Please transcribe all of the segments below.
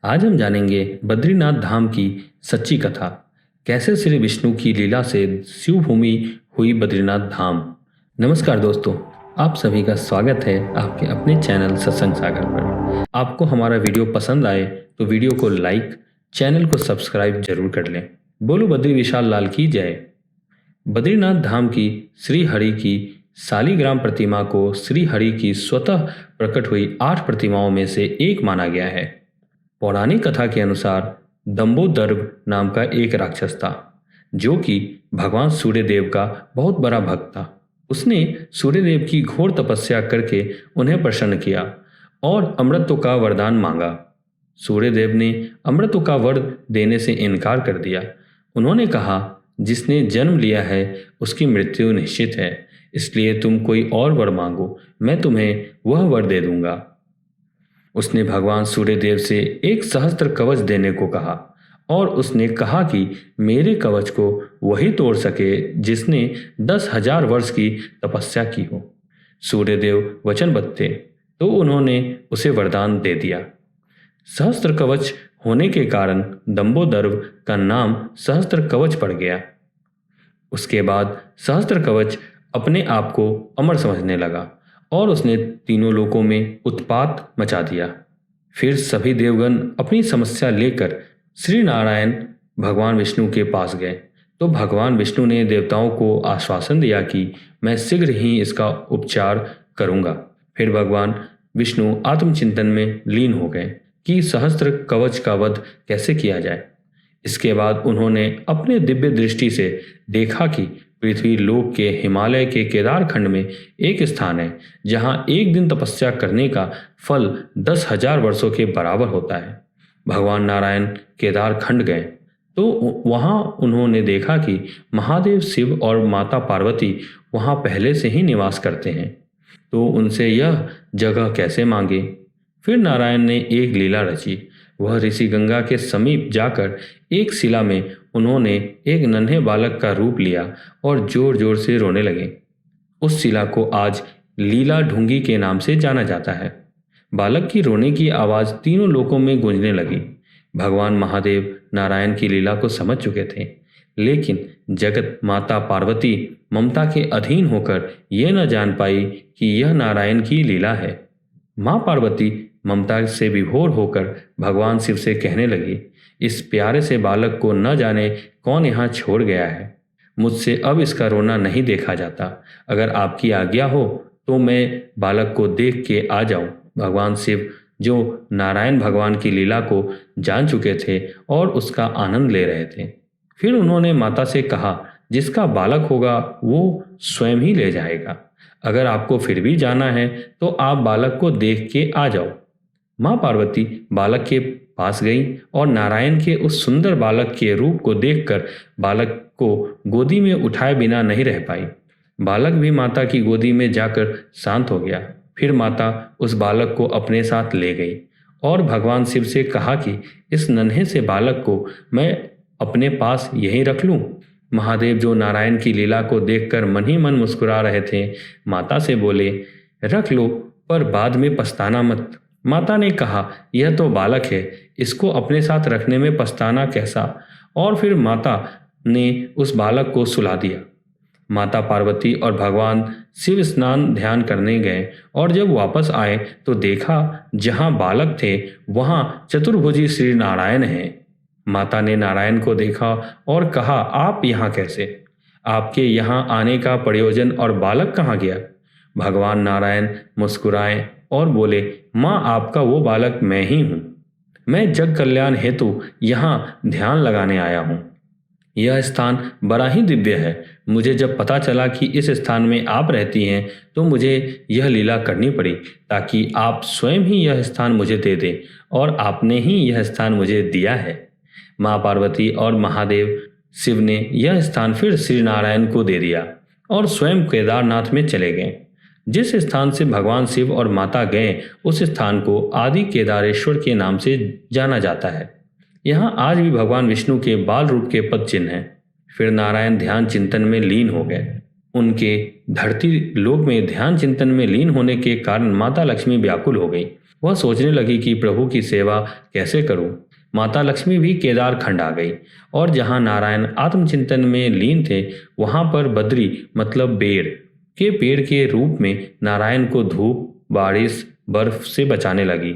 आज हम जानेंगे बद्रीनाथ धाम की सच्ची कथा। कैसे श्री विष्णु की लीला से शिवभूमि हुई बद्रीनाथ धाम। नमस्कार दोस्तों, आप सभी का स्वागत है आपके अपने चैनल सत्संग सागर पर। आपको हमारा वीडियो पसंद आए तो वीडियो को लाइक, चैनल को सब्सक्राइब जरूर कर लें। बोलो बद्री विशाल लाल की जय। बद्रीनाथ धाम की श्री हरि की शालिग्राम प्रतिमा को श्री हरि की स्वतः प्रकट हुई 8 प्रतिमाओं में से एक माना गया है। पौराणिक कथा के अनुसार दंबोदर्भ नाम का एक राक्षस था जो कि भगवान सूर्यदेव का बहुत बड़ा भक्त था। उसने सूर्यदेव की घोर तपस्या करके उन्हें प्रसन्न किया और अमृतत्व का वरदान मांगा। सूर्यदेव ने अमृतत्व का वर देने से इनकार कर दिया। उन्होंने कहा, जिसने जन्म लिया है उसकी मृत्यु निश्चित है, इसलिए तुम कोई और वर मांगो, मैं तुम्हें वह वर दे दूंगा। उसने भगवान सूर्यदेव से एक सहस्त्र कवच देने को कहा और उसने कहा कि मेरे कवच को वही तोड़ सके जिसने 10,000 वर्ष की तपस्या की हो। सूर्यदेव वचनबद्ध थे तो उन्होंने उसे वरदान दे दिया। सहस्त्र कवच होने के कारण दंबोदर्भ का नाम सहस्त्र कवच पड़ गया। उसके बाद सहस्त्र कवच अपने आप को अमर समझने लगा और उसने तीनों लोकों में उत्पात मचा दिया। फिर सभी देवगण अपनी समस्या लेकर श्री नारायण भगवान विष्णु के पास गए तो भगवान विष्णु ने देवताओं को आश्वासन दिया कि मैं शीघ्र ही इसका उपचार करूंगा। फिर भगवान विष्णु आत्मचिंतन में लीन हो गए कि सहस्त्र कवच का वध कैसे किया जाए। इसके बाद उन्होंने अपने दिव्य दृष्टि से देखा कि पृथ्वी लोक के हिमालय के केदार खंड में एक स्थान है जहां एक दिन तपस्या करने का फल 10,000 वर्षों के बराबर होता है। भगवान नारायण केदार खंड गए तो वहां उन्होंने देखा कि महादेव शिव और माता पार्वती वहां पहले से ही निवास करते हैं, तो उनसे यह जगह कैसे मांगे। फिर नारायण ने एक लीला रची। वह ऋषि गंगा के समीप जाकर एक शिला में उन्होंने एक नन्हे बालक का रूप लिया और जोर जोर से रोने लगे। उस शिला को आज लीला ढूंगी के नाम से जाना जाता है। बालक की रोने की आवाज तीनों लोकों में गूंजने लगी। भगवान महादेव नारायण की लीला को समझ चुके थे, लेकिन जगत माता पार्वती ममता के अधीन होकर यह न जान पाई कि यह नारायण की लीला है। माँ पार्वती ममता से विभोर होकर भगवान शिव से कहने लगी, इस प्यारे से बालक को न जाने कौन यहाँ छोड़ गया है। मुझसे अब इसका रोना नहीं देखा जाता। अगर आपकी आज्ञा हो तो मैं बालक को देख के आ जाऊं। भगवान शिव जो नारायण भगवान की लीला को जान चुके थे और उसका आनंद ले रहे थे, फिर उन्होंने माता से कहा, जिसका बालक होगा वो स्वयं ही ले जाएगा। अगर आपको फिर भी जाना है तो आप बालक को देख के आ जाओ। माँ पार्वती बालक के पास गई और नारायण के उस सुंदर बालक के रूप को देखकर बालक को गोदी में उठाए बिना नहीं रह पाई। बालक भी माता की गोदी में जाकर शांत हो गया। फिर माता उस बालक को अपने साथ ले गई और भगवान शिव से कहा कि इस नन्हे से बालक को मैं अपने पास यहीं रख लूं। महादेव जो नारायण की लीला को देखकर मन ही मन मुस्कुरा रहे थे, माता से बोले, रख लो पर बाद में पछताना मत। माता ने कहा, यह तो बालक है, इसको अपने साथ रखने में पछताना कैसा। और फिर माता ने उस बालक को सुला दिया। माता पार्वती और भगवान शिव स्नान ध्यान करने गए और जब वापस आए तो देखा जहां बालक थे वहां चतुर्भुजी श्री नारायण हैं। माता ने नारायण को देखा और कहा, आप यहाँ कैसे? आपके यहाँ आने का प्रयोजन और बालक कहाँ गया? भगवान नारायण मुस्कुराए और बोले, माँ आपका वो बालक मैं ही हूँ। मैं जग कल्याण हेतु यहाँ ध्यान लगाने आया हूँ। यह स्थान बड़ा ही दिव्य है। मुझे जब पता चला कि इस स्थान में आप रहती हैं तो मुझे यह लीला करनी पड़ी ताकि आप स्वयं ही यह स्थान मुझे दे दें, और आपने ही यह स्थान मुझे दिया है। माँ पार्वती और महादेव शिव ने यह स्थान फिर श्री नारायण को दे दिया और स्वयं केदारनाथ में चले गए। जिस स्थान से भगवान शिव और माता गए उस स्थान को आदि केदारेश्वर के नाम से जाना जाता है। यहाँ आज भी भगवान विष्णु के बाल रूप के पद चिन्ह हैं। फिर नारायण ध्यान चिंतन में लीन हो गए। उनके धरती लोक में ध्यान चिंतन में लीन होने के कारण माता लक्ष्मी व्याकुल हो गई वह सोचने लगी कि प्रभु की सेवा कैसे करूं। माता लक्ष्मी भी केदार खंड आ गई और जहां नारायण आत्मचिंतन में लीन थे वहां पर बद्री मतलब बेर के पेड़ के रूप में नारायण को धूप, बारिश, बर्फ से बचाने लगी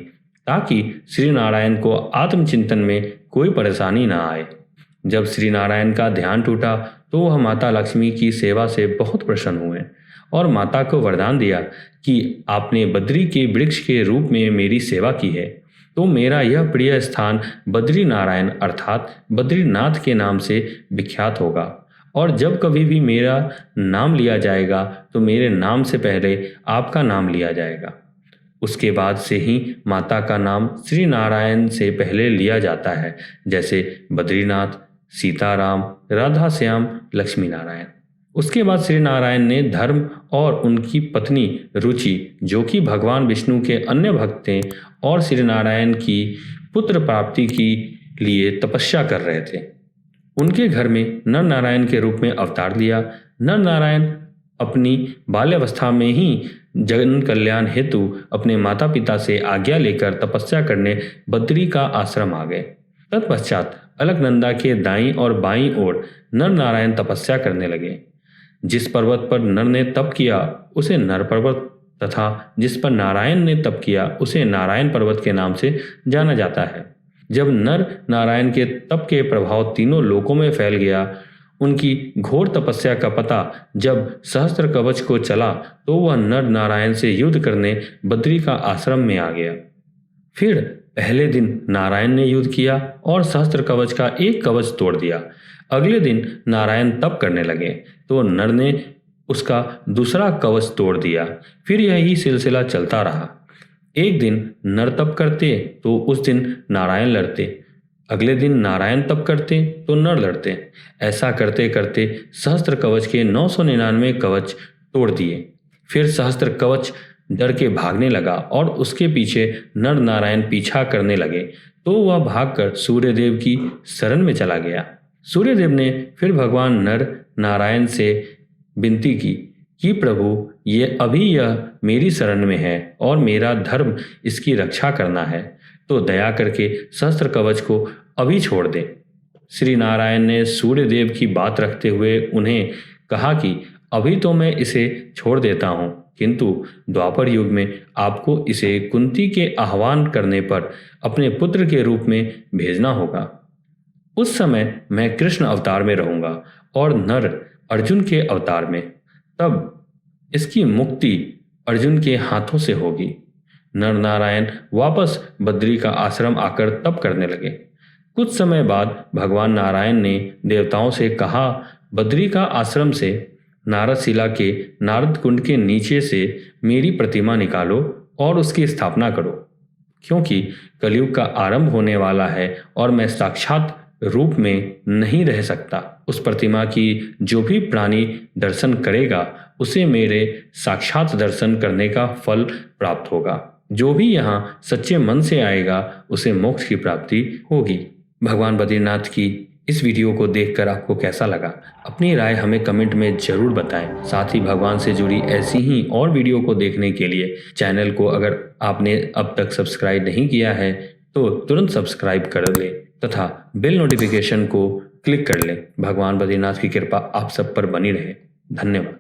ताकि श्री नारायण को आत्मचिंतन में कोई परेशानी ना आए। जब श्री नारायण का ध्यान टूटा तो वह माता लक्ष्मी की सेवा से बहुत प्रसन्न हुए और माता को वरदान दिया कि आपने बद्री के वृक्ष के रूप में मेरी सेवा की है तो मेरा यह प्रिय स्थान बद्री नारायण अर्थात बद्रीनाथ के नाम से विख्यात होगा और जब कभी भी मेरा नाम लिया जाएगा तो मेरे नाम से पहले आपका नाम लिया जाएगा। उसके बाद से ही माता का नाम श्री नारायण से पहले लिया जाता है, जैसे बद्रीनाथ, सीताराम, राधा श्याम, लक्ष्मी नारायण। उसके बाद श्री नारायण ने धर्म और उनकी पत्नी रुचि जो कि भगवान विष्णु के अन्य भक्त थे और श्री नारायण की पुत्र प्राप्ति के लिए तपस्या कर रहे थे, उनके घर में नर नारायण के रूप में अवतार लिया। नर नारायण अपनी बाल्यावस्था में ही जन कल्याण हेतु अपने माता पिता से आज्ञा लेकर तपस्या करने बद्री का आश्रम आ गए। तत्पश्चात अलकनंदा के दाईं और बाईं ओर नर नारायण तपस्या करने लगे। जिस पर्वत पर नर ने तप किया उसे नर पर्वत तथा जिस पर नारायण ने तप किया उसे नारायण पर्वत के नाम से जाना जाता है। जब नर नारायण के तप के प्रभाव तीनों लोकों में फैल गया, उनकी घोर तपस्या का पता जब सहस्त्र कवच को चला तो वह नर नारायण से युद्ध करने बद्री का आश्रम में आ गया। फिर पहले दिन नारायण ने युद्ध किया और सहस्त्र कवच का एक कवच तोड़ दिया। अगले दिन नारायण तप करने लगे तो नर ने उसका दूसरा कवच तोड़ दिया। फिर यही सिलसिला चलता रहा। एक दिन नर तप करते तो उस दिन नारायण लड़ते, अगले दिन नारायण तप करते तो नर लड़ते। ऐसा करते करते सहस्त्र कवच के 999 कवच तोड़ दिए। फिर सहस्त्र कवच डर के भागने लगा और उसके पीछे नर नारायण पीछा करने लगे तो वह भागकर सूर्यदेव की शरण में चला गया। सूर्यदेव ने फिर भगवान नर नारायण से विनती की कि प्रभु यह मेरी शरण में है और मेरा धर्म इसकी रक्षा करना है, तो दया करके सहस्त्र कवच को अभी छोड़ दे। श्री नारायण ने सूर्यदेव की बात रखते हुए उन्हें कहा कि अभी तो मैं इसे छोड़ देता हूँ, किंतु द्वापर युग में आपको इसे कुंती के आह्वान करने पर अपने पुत्र के रूप में भेजना होगा। उस समय मैं कृष्ण अवतार में रहूंगा और नर अर्जुन के अवतार में, तब इसकी मुक्ति अर्जुन के हाथों से होगी। नर नारायण वापस बद्री का आश्रम आकर तप करने लगे। कुछ समय बाद भगवान नारायण ने देवताओं से कहा, बद्री का आश्रम से नारदशिला के नारद कुंड के नीचे से मेरी प्रतिमा निकालो और उसकी स्थापना करो, क्योंकि कलयुग का आरंभ होने वाला है और मैं साक्षात रूप में नहीं रह सकता। उस प्रतिमा की जो भी प्राणी दर्शन करेगा उसे मेरे साक्षात दर्शन करने का फल प्राप्त होगा। जो भी यहाँ सच्चे मन से आएगा उसे मोक्ष की प्राप्ति होगी। भगवान बद्रीनाथ की इस वीडियो को देखकर आपको कैसा लगा? अपनी राय हमें कमेंट में जरूर बताएं। साथ ही भगवान से जुड़ी ऐसी ही और वीडियो को देखने के लिए चैनल को अगर आपने अब तक सब्सक्राइब नहीं किया है तो तुरंत सब्सक्राइब कर लें तथा बेल नोटिफिकेशन को क्लिक कर लें। भगवान बद्रीनाथ की कृपा आप सब पर बनी रहे। धन्यवाद।